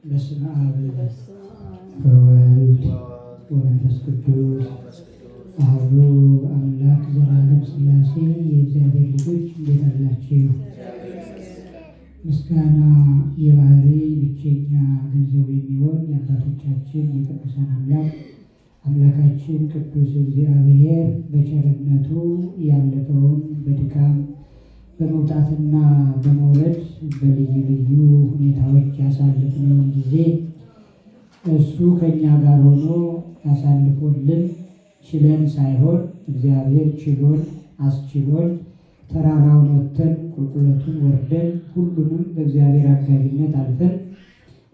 በስመ አብ ወወልድ ወመንፈስ ቅዱስ አሐዱ አምላክ ዘላለም ሥላሴ የእግዚአብሔር ልጆች እንዴት አላችሁ? ምስጋና የባህሪ ብቸኛ ገንዘቡ የሚሆን የአባቶቻችን የቅዱሳን አምላካችን ቅዱስ እግዚአብሔር በቸርነቱ ያለፈውን በድካም በመውጣትና በመውረድ በልዩ ልዩ ሁኔታዎች ያሳለፍነውን ጊዜ እሱ ከእኛ ጋር ሆኖ ያሳልፎልን ችለን ሳይሆን እግዚአብሔር ችሎን አስችሎን ተራራውን ወጥተን ቁልቁለቱን ወርደን ሁሉንም በእግዚአብሔር አጋዥነት አልፈን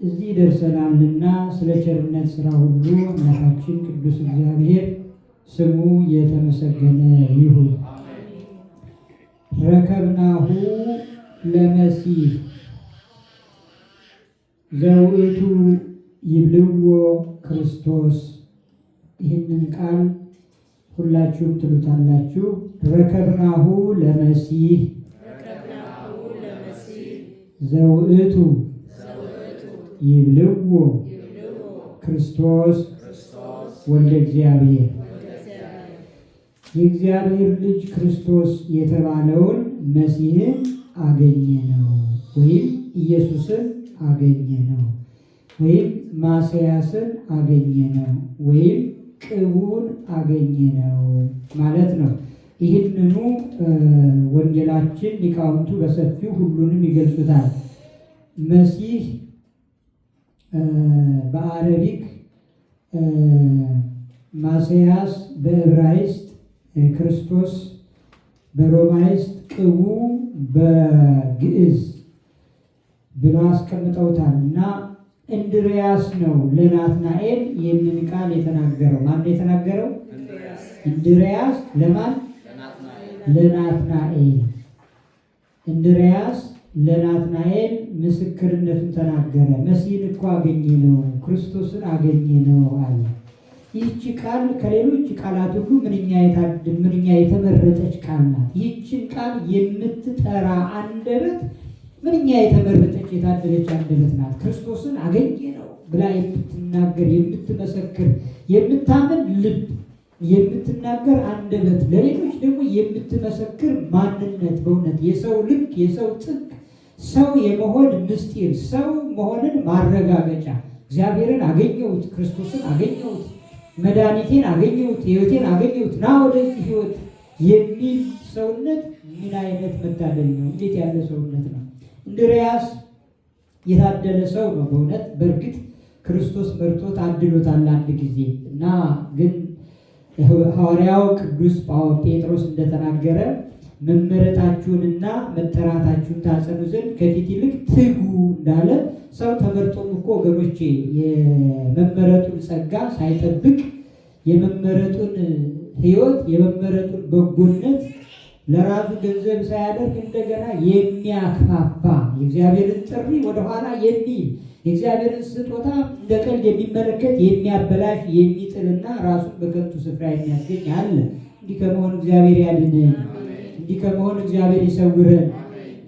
እዚህ ደርሰናልና ስለ ቸርነት ስራ ሁሉ አምላካችን ቅዱስ እግዚአብሔር ስሙ የተመሰገነ ይሁን። ረከብናሁ ለመሲሕ ዘውእቱ ይብልዎ ክርስቶስ። ይህንን ቃል ሁላችሁም ትሉታላችሁ። ረከብናሁ ለመሲሕ ዘውእቱ ይብልዎ ክርስቶስ ወልደ እግዚአብሔር። የእግዚአብሔር ልጅ ክርስቶስ የተባለውን መሲሕን አገኘ ነው ወይም ኢየሱስን አገኘ ነው ወይም ማስያስን አገኘ ነው ወይም ቅቡን አገኘ ነው ማለት ነው። ይህንኑ ወንጌላችን ሊቃውንቱ በሰፊው ሁሉንም ይገልጹታል። መሲሕ በአረቢክ፣ ማስያስ በዕብራይስጥ፣ ክርስቶስ በሮማይስጥ፣ ቅቡ በግዕዝ ብለው አስቀምጠውታል እና እንድርያስ ነው ለናትናኤል ይህንን ቃል የተናገረው። ማን የተናገረው? እንድርያስ። ለማን? ለናትናኤል። እንድርያስ ለናትናኤል ምስክርነቱን ተናገረ። መሲሕን እኮ አገኘ ነው፣ ክርስቶስን አገኘ ነው አለ። ይህች ቃል ከሌሎች ቃላት ሁሉ ምንኛ የተመረጠች ቃል ናት። ይህችን ቃል የምትጠራ አንደበት ምንኛ የተመረጠች የታደለች አንደበት ናት። ክርስቶስን አገኘ ነው ብላ የምትናገር የምትመሰክር የምታምን ልብ የምትናገር አንደበት፣ ለሌሎች ደግሞ የምትመሰክር ማንነት፣ በእውነት የሰው ልክ የሰው ጥግ ሰው የመሆን ምስጢር ሰው መሆንን ማረጋገጫ እግዚአብሔርን አገኘሁት፣ ክርስቶስን አገኘሁት፣ መድኃኒቴን አገኘሁት፣ ሕይወቴን አገኘሁት፣ ና ወደዚህ ሕይወት የሚል ሰውነት ምን አይነት መታደል ነው! እንዴት ያለ ሰውነት ነው! እንድርያስ የታደለ ሰው ነው በእውነት። በእርግጥ ክርስቶስ መርጦት አድሎታል አንድ ጊዜ እና ግን ሐዋርያው ቅዱስ ጴጥሮስ እንደተናገረ መመረጣችሁንና መጠራታችሁን ታጸኑ ዘንድ ከፊት ይልቅ ትጉ እንዳለ ሰው ተመርጦም እኮ ወገኖቼ የመመረጡን ጸጋ ሳይጠብቅ የመመረጡን ሕይወት የመመረጡን በጎነት ለራሱ ገንዘብ ሳያደርግ እንደገና የሚያክፋፋ የእግዚአብሔርን ጥሪ ወደኋላ የሚል የእግዚአብሔርን ስጦታ እንደ ቀልድ የሚመለከት የሚያበላሽ የሚጥልና ራሱን በከንቱ ስፍራ የሚያስገኝ አለ። እንዲህ ከመሆን እግዚአብሔር ያድነን። እንዲህ ከመሆን እግዚአብሔር ይሰውረን።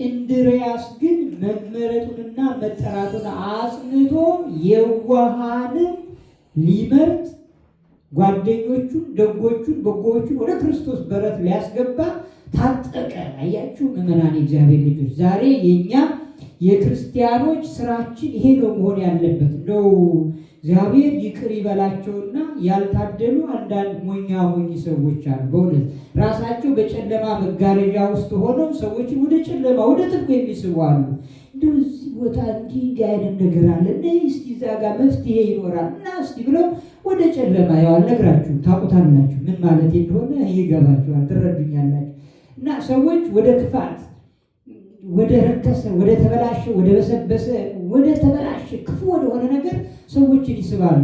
እንድርያስ ግን መመረጡንና መጠራቱን አጽንቶ የዋሃንን ሊመርጥ ጓደኞቹን ደጎቹን በጎዎቹን ወደ ክርስቶስ በረት ሊያስገባ ታጠቀ። አያችሁ ምዕመናን፣ የእግዚአብሔር ልጆች፣ ዛሬ የእኛ የክርስቲያኖች ስራችን ይሄ ነው መሆን ያለበት። እንደው እግዚአብሔር ይቅር ይበላቸውና ያልታደሉ አንዳንድ ሞኝ ሰዎች አሉ። በእውነት ራሳቸው በጨለማ መጋረጃ ውስጥ ሆነው ሰዎችን ወደ ጨለማ ወደ ጥልቁ የሚስቡ አሉ። እንደው እዚህ ቦታ እንዲህ አይነት ነገር አለ እና እስቲ እዛ ጋር መፍትሄ ይኖራል እና እስቲ ብለው ወደ ጨለማ ያው አልነግራችሁም፣ ታውቁታላችሁ ምን ማለት እንደሆነ ይገባችኋል፣ ትረዱኛላችሁ። እና ሰዎች ወደ ክፋት፣ ወደ ረከሰ፣ ወደ ተበላሸ፣ ወደ በሰበሰ፣ ወደ ተበላሸ ክፉ ወደሆነ ነገር ሰዎችን ይስባሉ።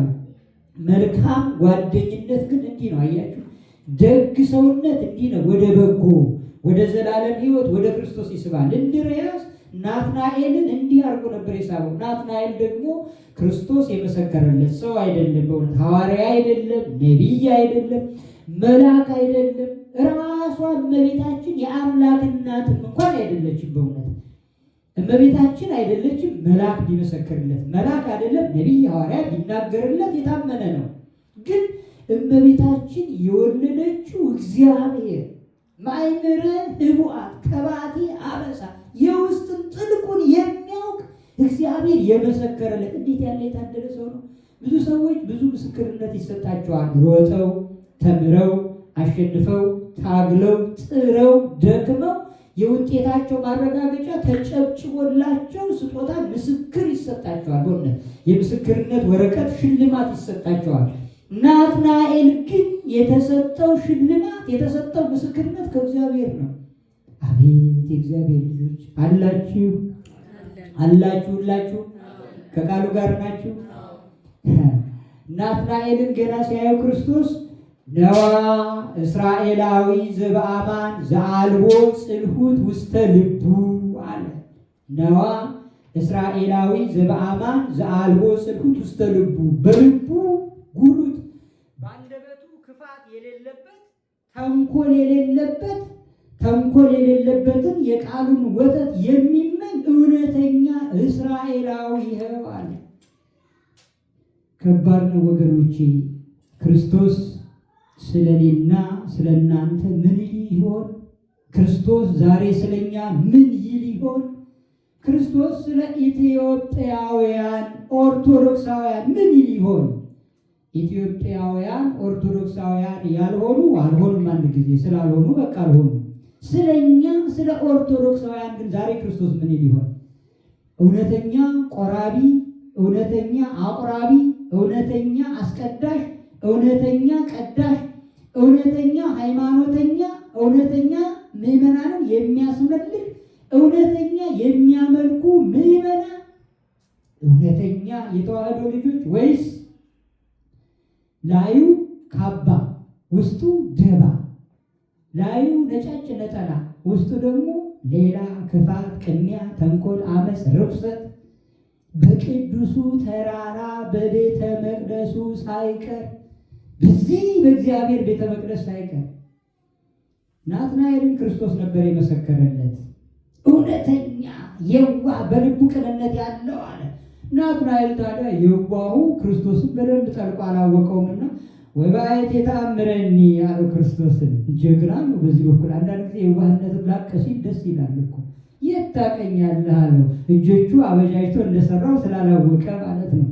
መልካም ጓደኝነት ግን እንዲህ ነው። አያችሁ፣ ደግ ሰውነት እንዲህ ነው፣ ወደ በጎ ወደ ዘላለም ሕይወት ወደ ክርስቶስ ይስባል። እንድርያስ ናትናኤልን እንዲህ አድርጎ ነበር የሳበው። ናትናኤል ደግሞ ክርስቶስ የመሰከረለት ሰው አይደለም። በእውነት ሐዋርያ አይደለም፣ ነቢይ አይደለም፣ መልአክ አይደለም። ራሷ እመቤታችን የአምላክ እናትም እንኳን አይደለችም። በእውነት እመቤታችን አይደለችም መልአክ ቢመሰክርለት፣ መልአክ አይደለም ነቢይ ሐዋርያ ቢናገርለት የታመነ ነው። ግን እመቤታችን የወለደችው እግዚአብሔር ማእምረ ህቡአት ከባቲ አበሳ የውስጥን ጥልቁን የሚያውቅ እግዚአብሔር የመሰከረለት እንዴት ያለ የታደለ ሰው ነው! ብዙ ሰዎች ብዙ ምስክርነት ይሰጣቸዋል። ሮጠው ተምረው አሸንፈው ታግለው ጥረው ደክመው የውጤታቸው ማረጋገጫ ተጨብጭቦላቸው ስጦታ ምስክር ይሰጣቸዋል። በእውነት የምስክርነት ወረቀት ሽልማት ይሰጣቸዋል። ናትናኤል ግን የተሰጠው ሽልማት የተሰጠው ምስክርነት ከእግዚአብሔር ነው። አቤት የእግዚአብሔር ልጆች አላችሁ ሁላችሁ ከቃሉ ጋር ናችሁ። ናትናኤልን ገና ሲያዩ ክርስቶስ ነዋ እስራኤላዊ ዘበአማን ዘአልቦ ጽልሁት ውስተ ልቡ አለ። ነዋ እስራኤላዊ ዘበአማን ዘአልቦ ጽልሁት ውስተ ልቡ፣ በልቡ ጉሉት በአንደበቱ ክፋት የሌለበት ተንኮል የሌለበትን የቃሉን ወተት የሚመኝ እውነተኛ እስራኤላዊ ይኸው አለ። ከባድ ነው ወገኖቼ። ክርስቶስ ስለኔና ስለናንተ ምን ይል ይሆን? ክርስቶስ ዛሬ ስለኛ ምን ይል ይሆን? ክርስቶስ ስለ ኢትዮጵያውያን ኦርቶዶክሳውያን ምን ይል ይሆን? ኢትዮጵያውያን ኦርቶዶክሳውያን ያልሆኑ አልሆኑም፣ አንድ ጊዜ ስላልሆኑ በቃ አልሆኑ። ስለኛ ስለ ኦርቶዶክሳውያን ግን ዛሬ ክርስቶስ ምን ይል ይሆን? እውነተኛ ቆራቢ፣ እውነተኛ አቁራቢ፣ እውነተኛ አስቀዳሽ፣ እውነተኛ ቀዳሽ፣ እውነተኛ ሃይማኖተኛ፣ እውነተኛ ምዕመናንን የሚያስመልክ፣ እውነተኛ የሚያመልኩ ምዕመናን፣ እውነተኛ የተዋህዶ ልጆች ወይስ ላዩ ካባ ውስጡ ደባ፣ ላዩ ነጫጭ ነጠላ ውስጡ ደግሞ ሌላ ክፋት፣ ቅሚያ፣ ተንኮል፣ አመፅ፣ ርኩሰት በቅዱሱ ተራራ በቤተ መቅደሱ ሳይቀር በዚህ በእግዚአብሔር ቤተ መቅደስ ሳይቀር ናትናኤልን ክርስቶስ ነበር የመሰከረለት። እውነተኛ የዋህ በልቡ ቅንነት ያለው አለ። ናትናኤል ታዲያ የዋሁ ክርስቶስን በደንብ ጠልቆ አላወቀውምና ወባየት የተአምረኒ ያለው ክርስቶስን ጀግና ነው። በዚህ በኩል አንዳንድ ጊዜ የዋህነትን ላቅ ሲል ደስ ይላል እኮ። የት ታውቀኛለህ አለው። እጆቹ አበጃጅቶ እንደሰራው ስላላወቀ ማለት ነው።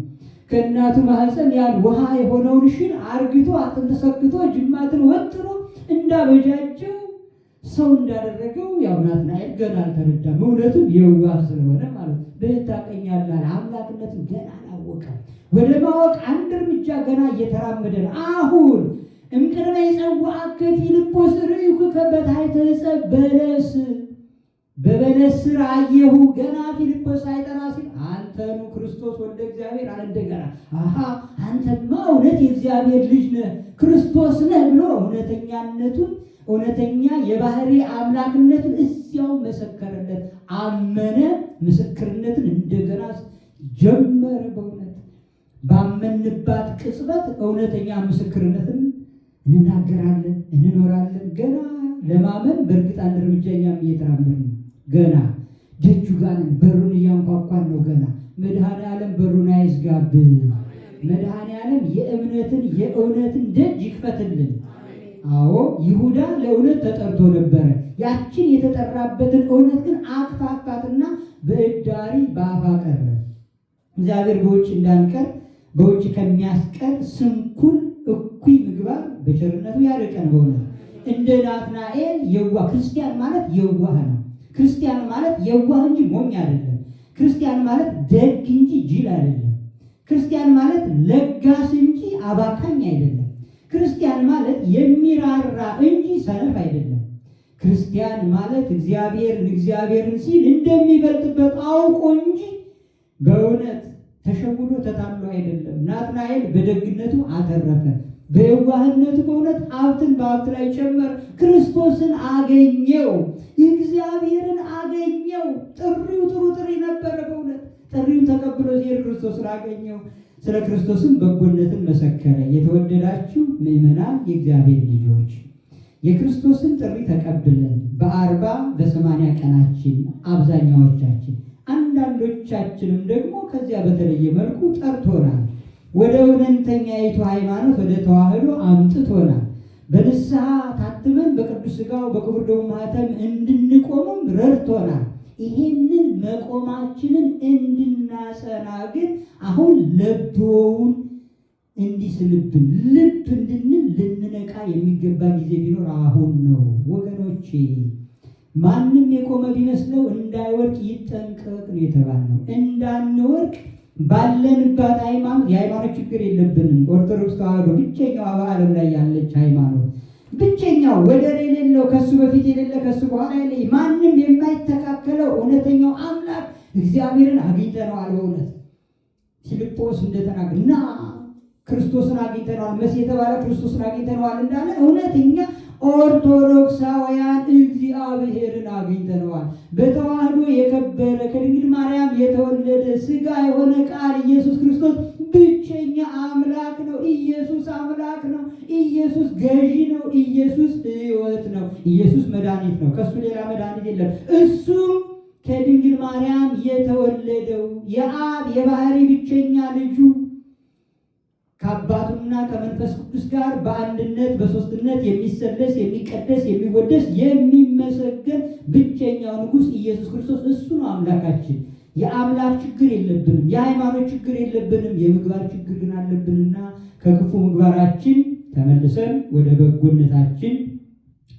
ከእናቱ ማህፀን ያን ውሃ የሆነውን ሽን አርግቶ አጥንት ሰክቶ ጅማትን ወጥሮ እንዳበጃጀው ሰው እንዳደረገው ያው ናትናኤል ገና አልተረዳም። እውነቱም የዋህ ስለሆነ ማለት ነው። በየት ታውቀኛለህ አምላክነትን ገና አላወቀም። ወደ ማወቅ አንድ እርምጃ ገና እየተራመደ ነው። አሁን እምቅድመ ይጸውዐከ ፊልጶስ ርኢኩከ በታሕተ ዕፀ በለስ፣ በበለስ ስር አየሁ። ገና ፊልጶስ ሳይጠራ ሲል አንተኑ ክርስቶስ ወልደ እግዚአብሔር አለ። እንደገና አሃ አንተማ እውነት የእግዚአብሔር ልጅ ነህ ክርስቶስ ነህ ብሎ እውነተኛነቱን እውነተኛ የባህሪ አምላክነቱን እዚያው መሰከረለት። አመነ። ምስክርነትን እንደገና ጀመረ። በእውነት ባመንባት ቅጽበት እውነተኛ ምስክርነትን እንናገራለን፣ እንኖራለን። ገና ለማመን በእርግጥ አንድ እርምጃ እኛም እየተራመድን ነው። ገና ደጁ ጋር ነን፣ በሩን እያንኳኳን ነው። ገና መድኃኔ ዓለም በሩን አይዝጋብን። መድኃኔ ዓለም የእምነትን የእውነትን ደጅ ይክፈትልን። አዎ ይሁዳ ለእውነት ተጠርቶ ነበረ። ያችን የተጠራበትን እውነት ግን አክፋፋትና በእዳሪ በአፋ ቀረ። እግዚአብሔር በውጭ እንዳንቀር በውጭ ከሚያስቀር ስንኩል እኩይ ምግባር በቸርነቱ ያርቀን። በእውነት እንደ ናትናኤል የዋህ ክርስቲያን ማለት የዋህ ነው። ክርስቲያን ማለት የዋህ እንጂ ሞኝ አይደለም። ክርስቲያን ማለት ደግ እንጂ ጅል አይደለም። ክርስቲያን ማለት ለጋስ እንጂ አባካኝ አይደለም። ክርስቲያን ማለት የሚራራ እንጂ ሰነፍ አይደለም። ክርስቲያን ማለት እግዚአብሔርን ሲል እንደሚበልጥበት አውቆ እንጂ በእውነት ተሸውዶ ተታሎ አይደለም። ናትናኤል በደግነቱ አተረፈ፣ በየዋህነቱ በእውነት ሀብትን በሀብት ላይ ጨመር። ክርስቶስን አገኘው፣ እግዚአብሔርን አገኘው። ጥሪው ጥሩ ጥሪ ነበረ። በእውነት ጥሪውን ተቀብሎ ሲሄድ ክርስቶስን አገኘው። ስለ ክርስቶስም በጎነትን መሰከረ። የተወደዳችሁ ምዕመናን የእግዚአብሔር ልጆች የክርስቶስን ጥሪ ተቀብለን በ40 በ80 ቀናችን አብዛኛዎቻችን አንዳንዶቻችንም ደግሞ ከዚያ በተለየ መልኩ ጠርቶናል። ወደ እውነተኛይቱ ሃይማኖት ወደ ተዋህዶ አምጥቶናል። በንስሐ ታትመን በቅዱስ ሥጋው በክቡር ደሙ ማኅተም እንድንቆምም ረድቶናል። ይሄንን መቆማችንን እንድናጸና ግን አሁን ለብዎውን እንዲስልብን ልብ እንድንል ልንነቃ የሚገባ ጊዜ ቢኖር አሁን ነው ወገኖቼ። ማንም የቆመ ቢመስለው እንዳይወድቅ ይጠንቀቅ ነው የተባልነው። እንዳንወድቅ ባለንባት ሃይማኖት የሃይማኖት ችግር የለብንም። ኦርቶዶክስ ተዋህዶ ብቸኛዋ በዓለም ላይ ያለች ሃይማኖት፣ ብቸኛው ወደር የሌለው ከሱ በፊት የሌለ ከሱ በኋላ የለ ማንም የማይተካከለው እውነተኛው አምላክ እግዚአብሔርን አግኝተነዋል። በእውነት ፊልጶስ እንደተናገረ እና ክርስቶስን አግኝተነዋል፣ መሲህ የተባለ ክርስቶስን አግኝተነዋል እንዳለ እውነተኛ ኦርቶዶክሳውያን እግዚአብሔርን አግኝተነዋል። በተዋህዶ የከበረ ከድንግል ማርያም የተወለደ ሥጋ የሆነ ቃል ኢየሱስ ክርስቶስ ብቸኛ አምላክ ነው። ኢየሱስ አምላክ ነው። ኢየሱስ ገዢ ነው። ኢየሱስ ሕይወት ነው። ኢየሱስ መድኃኒት ነው። ከሱ ሌላ መድኃኒት የለም። እሱም ከድንግል ማርያም የተወለደው የአብ የባህሪ ብቸኛ ልጁ ከአባቱና ከመንፈስ ቅዱስ ጋር በአንድነት በሦስትነት የሚሰለስ የሚቀደስ የሚወደስ የሚመሰገን ብቸኛው ንጉሥ ኢየሱስ ክርስቶስ እሱ ነው አምላካችን። የአምላክ ችግር የለብንም። የሃይማኖት ችግር የለብንም። የምግባር ችግር ግን አለብንና ከክፉ ምግባራችን ተመልሰን ወደ በጎነታችን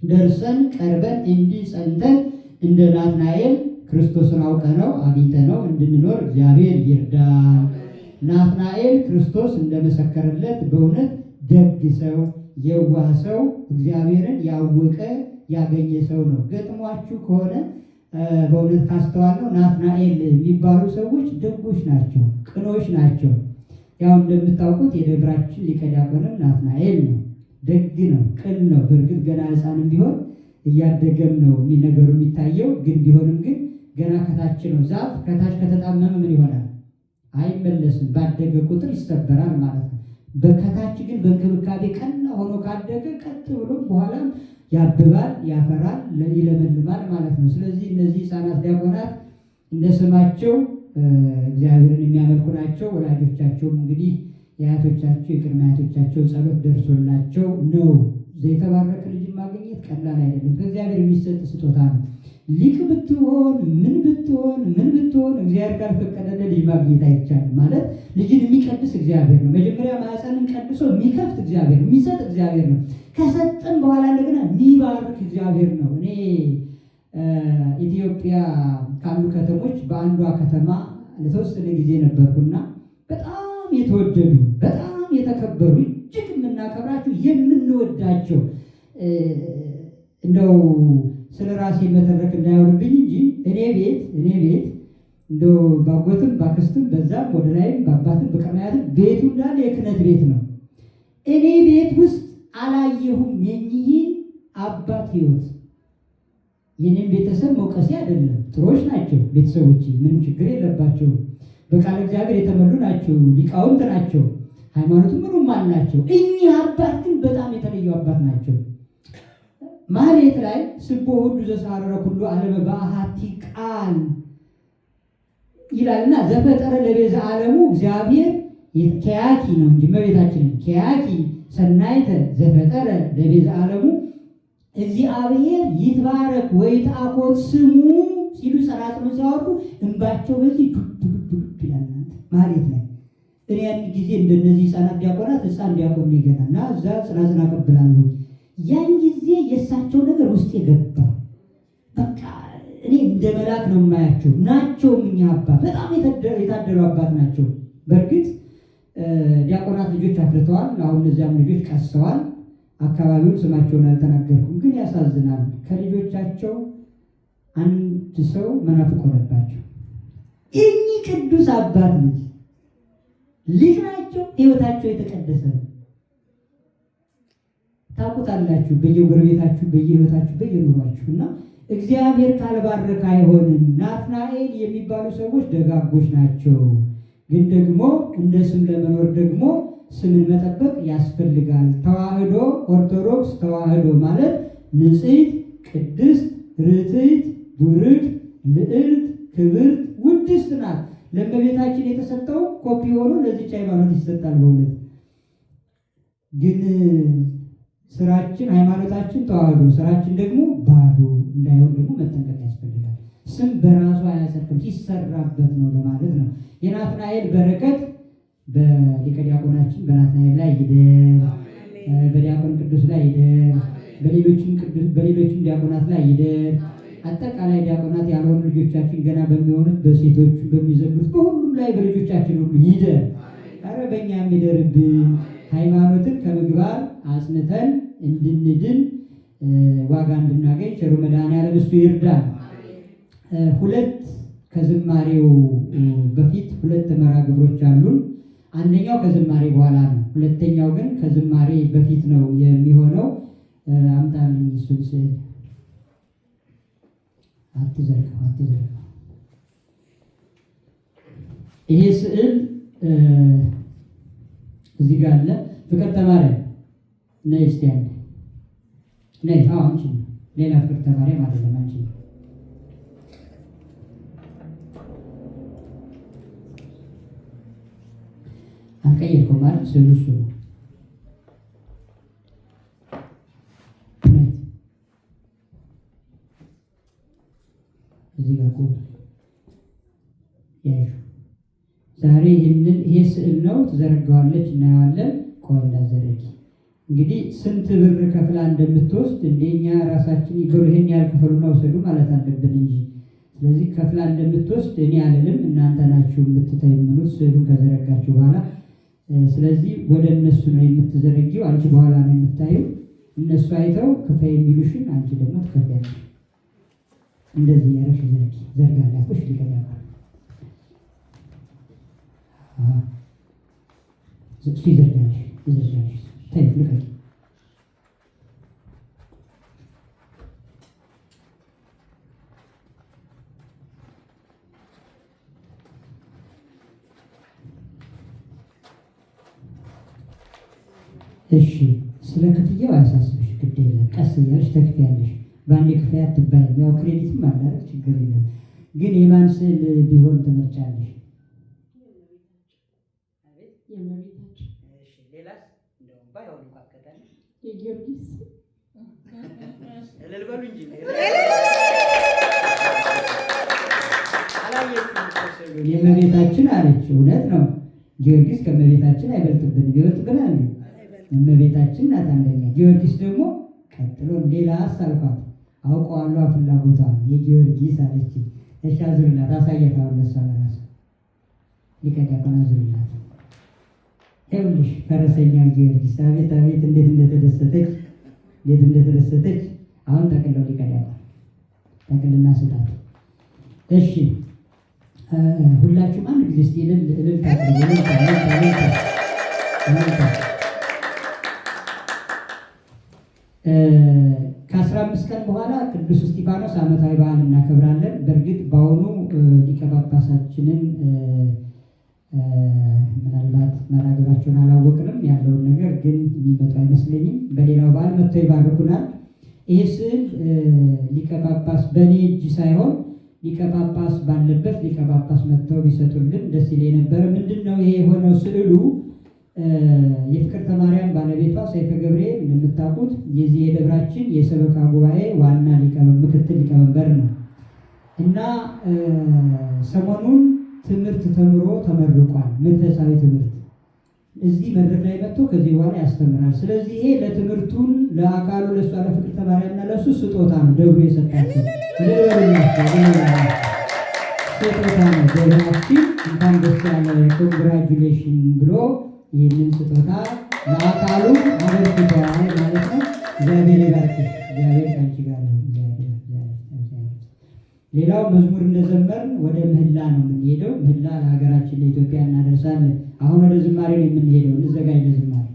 ደርሰን ቀርበን እንዲህ ጸንተን እንደ ናትናኤል ክርስቶስን አውቀነው አግኝተነው እንድንኖር እግዚአብሔር ይርዳን። ናትናኤል ክርስቶስ እንደመሰከረለት በእውነት ደግ ሰው፣ የዋህ ሰው፣ እግዚአብሔርን ያወቀ ያገኘ ሰው ነው። ገጥሟችሁ ከሆነ በእውነት ካስተዋልነው ናትናኤል የሚባሉ ሰዎች ደጎች ናቸው፣ ቅኖች ናቸው። ያው እንደምታውቁት የደብራችን ሊቀ ዲያቆንም ናትናኤል ነው። ደግ ነው፣ ቅን ነው። በእርግጥ ገና ሕፃንም ቢሆን እያደገም ነው ነገሩ የሚታየው። ግን ቢሆንም ግን ገና ከታች ነው። ዛፍ ከታች ከተጣመመ ምን ይሆናል? አይመለስም። ባደገ ቁጥር ይሰበራል ማለት ነው። በከታች ግን በእንክብካቤ ቀና ሆኖ ካደገ ቀጥ ብሎ በኋላም ያብባል፣ ያፈራል፣ ይለመልማል ማለት ነው። ስለዚህ እነዚህ ሕፃናት ዲያቆናት እንደ ስማቸው እግዚአብሔርን የሚያመልኩ ናቸው። ወላጆቻቸውም እንግዲህ የአያቶቻቸው የቅድመ አያቶቻቸው ጸሎት ደርሶላቸው ነው። የተባረከ ልጅ ማግኘት ቀላል አይደለም። ከእግዚአብሔር የሚሰጥ ስጦታ ነው። ሊቅ ብትሆን ምን ብትሆን እግዚአብሔር ካልፈቀደለ ልጅ ማግኘት አይቻልም። ማለት ልጅን የሚቀድስ እግዚአብሔር ነው። መጀመሪያ ማኅፀንን ቀድሶ የሚከፍት እግዚአብሔር ነው፣ የሚሰጥ እግዚአብሔር ነው። ከሰጠን በኋላ እንደገና የሚባርክ እግዚአብሔር ነው። እኔ ኢትዮጵያ ካሉ ከተሞች በአንዷ ከተማ ለተወሰነ ጊዜ ነበርኩና በጣም የተወደዱ በጣም የተከበሩ እጅግ የምናከብራቸው የምንወዳቸው እንደው ስለ ራሴ መተረክ እንዳይሆንብኝ እንጂ እኔ ቤት እንደው ባጎትም ባክስትም በዛም ወደ ላይም በአባትም በቀማያትም ቤቱ እንዳለ የክህነት ቤት ነው። እኔ ቤት ውስጥ አላየሁም የኚህን አባት ሕይወት። የኔም ቤተሰብ መውቀሴ አይደለም፣ ጥሩዎች ናቸው ቤተሰቦች፣ ምንም ችግር የለባቸውም። በቃለ እግዚአብሔር የተመሉ ናቸው፣ ሊቃውንት ናቸው፣ ሃይማኖቱ ምኑም አላቸው። እኚህ አባት ግን በጣም የተለዩ አባት ናቸው። ማህሌት ላይ ስቦ ሁሉ ዘሳረረ ሁሉ ዓለመ በአሐቲ ቃል ይላልና ዘፈጠረ ለቤዛ ዓለሙ እግዚአብሔር ከያኪ ነው እንጂ እመቤታችንን ከያኪ ሰናይተ ዘፈጠረ ለቤዛ ዓለሙ እግዚአብሔር ይትባረክ ወይትአኮት ስሙ ሲሉ ጸናጽሉን ሲያወርዱ እንባቸው በዚህ ዱብ ይላል ማህሌት ላይ። እኔ ያን ጊዜ እንደነዚህ ሕፃናት ዲያቆናት ሕፃን ዲያቆን ይገናና እዛ ጽናጽና አቀብላለሁ። ያን ጊዜ የእሳቸው ነገር ውስጥ የገባ በቃ እኔ እንደ መልአክ ነው የማያቸው ናቸው። እኛ አባት በጣም የታደሉ አባት ናቸው። በእርግጥ ዲያቆናት ልጆች አፍርተዋል። አሁን እነዚያም ልጆች ቀሰዋል። አካባቢውን ስማቸውን አልተናገርኩም፣ ግን ያሳዝናል። ከልጆቻቸው አንድ ሰው መናፍቅ ሆነባቸው። እኚህ ቅዱስ አባት ልጅ ናቸው። ሕይወታቸው የተቀደሰ ነው። ታውቁታላችሁ፣ በየጎረቤታችሁ በየሕይወታችሁ በየኑሯችሁ እና እግዚአብሔር ካልባረከ አይሆንም። ናትናኤል የሚባሉ ሰዎች ደጋጎች ናቸው። ግን ደግሞ እንደ ስም ለመኖር ደግሞ ስምን መጠበቅ ያስፈልጋል። ተዋህዶ ኦርቶዶክስ ተዋህዶ ማለት ንጽሕት፣ ቅድስት፣ ርትዕት፣ ቡርክት፣ ልዕልት፣ ክብርት፣ ውድ ቅድስት ናት። ለእመቤታችን የተሰጠው ኮፒ ሆኖ ለዚች ሃይማኖት ይሰጣል። በእውነት ግን ስራችን ሃይማኖታችን ተዋህዶ ስራችን ደግሞ ባዶ እንዳይሆን ደግሞ መጠንቀቅ ያስፈልጋል። ስም በራሱ አያጸድቅም፣ ሲሰራበት ነው ለማለት ነው። የናትናኤል በረከት በሊቀ ዲያቆናችን በናትናኤል ላይ ይደር፣ በዲያቆን ቅዱስ ላይ ይደር፣ በሌሎችም ዲያቆናት ላይ ይደር። አጠቃላይ ዲያቆናት ያልሆኑ ልጆቻችን ገና በሚሆኑት በሴቶቹ በሚዘምሩት በሁሉም ላይ በልጆቻችን ሁሉ ይደር። ኧረ በእኛም ይደርብን። ሃይማኖትን ከምግባር አጽንተን እንድንድን ዋጋ እንድናገኝ ቸሩ መድኃኔዓለም እሱ ይርዳል። ሁለት ከዝማሬው በፊት ሁለት መርሃ ግብሮች አሉን። አንደኛው ከዝማሬ በኋላ ነው። ሁለተኛው ግን ከዝማሬ በፊት ነው የሚሆነው። አምጣልኝ እሱን ስዕል። አትዘርጋው። ይሄ ስዕል እዚህ ጋር አለ። ፍቅርተ ማርያም ነይ እስቲ አንዴ ነይ። አንቺ ሌላ ፍቅርተ ማርያም አይደለም አንቺ። አልቀየርከውም ማለት ስዕሉ እሱ ነው። እዚህ ጋር ቆም ያዩ ዛሬ ይሄ ስዕል ነው። ትዘረጋዋለች፣ እናየዋለን። ቆይ እንዳዘረጊ እንግዲህ ስንት ብር ከፍላ እንደምትወስድ እንደኛ ራሳችን ይሄን ያህል ክፈሉና ውሰዱ ማለት አለብን እንጂ። ስለዚህ ከፍላ እንደምትወስድ እኔ አልልም፣ እናንተ ናችሁ የምትተምኑት ስዕሉን ከዘረጋችሁ በኋላ። ስለዚህ ወደ እነሱ ነው የምትዘረጊው፣ አንቺ በኋላ ነው የምታዩ። እነሱ አይተው ክፈይ የሚሉሽን አንቺ ደግሞ ትከፍያለሽ። እንደዚህ ያረሽ ዘርጋላት ወሽ ሊቀዳ እሱ ይዘርጋልሽ ታይ ልቀቂ። እሺ ስለ ክፍያው አያሳስብሽ፣ ግድ የለም ቀስ እያልሽ ተክፊያለሽ። በአንድ ክፍያ አትባይም። ያው ክሬዲትም አላረግ ችግር የለም። ግን የማን ስዕል ቢሆን ትመርጫለሽ? የእመቤታችን አለች። እውነት ነው። ጊዮርጊስ ከእመቤታችን አይበልጥብን። ይበልጥብናል። እመቤታችን ናት አንደኛ። ጊዮርጊስ ደግሞ ቀጥሎ ሌላ አሳልኳት አውቀዋለሁ ፍላጎቷን የጊዮርጊስ አለች። እሺ አዙርላት፣ አሳያት። አሁን ለእሷ ለራሱ ሊቀ ዲያቆን አዙርላት። ይኸውልሽ ፈረሰኛ ጊዮርጊስ አቤት አቤት እንዴት እንደተደሰተች አሁን ጠቅለው ሊቀ ዲያቆን ጠቅልና ስጣት። እሺ ሁላችሁም አንድ ጊዜ እስቲ እልልታ ከ15 ቀን በኋላ ቅዱስ እስጢፋኖስ ዓመታዊ በዓል እናከብራለን። በእርግጥ በአሁኑ ሊቀ ጳጳሳችንን ምናልባት መራገባቸውን አላወቅንም። ያለውን ነገር ግን የሚመጡ አይመስለኝም። በሌላው በዓል መጥተው ይባርኩናል። ይህ ስዕል ሊቀ ጳጳስ በእኔ እጅ ሳይሆን ሊቀ ጳጳስ ባለበት ሊቀ ጳጳስ መጥተው ቢሰጡልን ደስ ይለኝ ነበረ። ምንድን ነው ይሄ የሆነው? ስዕሉ የፍቅርተ ማርያም ባለቤቷ ሰይፈ ገብርኤል እንደምታውቁት የዚህ የደብራችን የሰበካ ጉባኤ ዋና ምክትል ሊቀመንበር ነው እና ሰሞኑን ትምህርት ተምሮ ተመርቋል። መንፈሳዊ ትምህርት እዚህ መድረክ ላይ መጥቶ ከዚህ በኋላ ያስተምራል። ስለዚህ ይሄ ለትምህርቱን ለአካሉ ለእሷ ለፍቅርተ ማርያምና ለእሱ ስጦታ ነው ደብሩ የሰጣቸው። ስጦታ ነው። ደብራችን እንኳን ደስ ያለ ኮንግራጁሌሽን ብሎ ይህንን ስጦታ ለአካሉ አበርክተዋል ማለት ነው። እግዚአብሔር ይባርክሽ። እግዚአብሔር ከአንቺ ጋር ነው። ሌላው መዝሙር እንደዘመርን ወደ ምህላ ነው የምንሄደው። ምህላ ለሀገራችን ለኢትዮጵያ እናደርሳለን። አሁን ወደ ዝማሬ ነው የምንሄደው። እንዘጋጅ ለዝማሬ።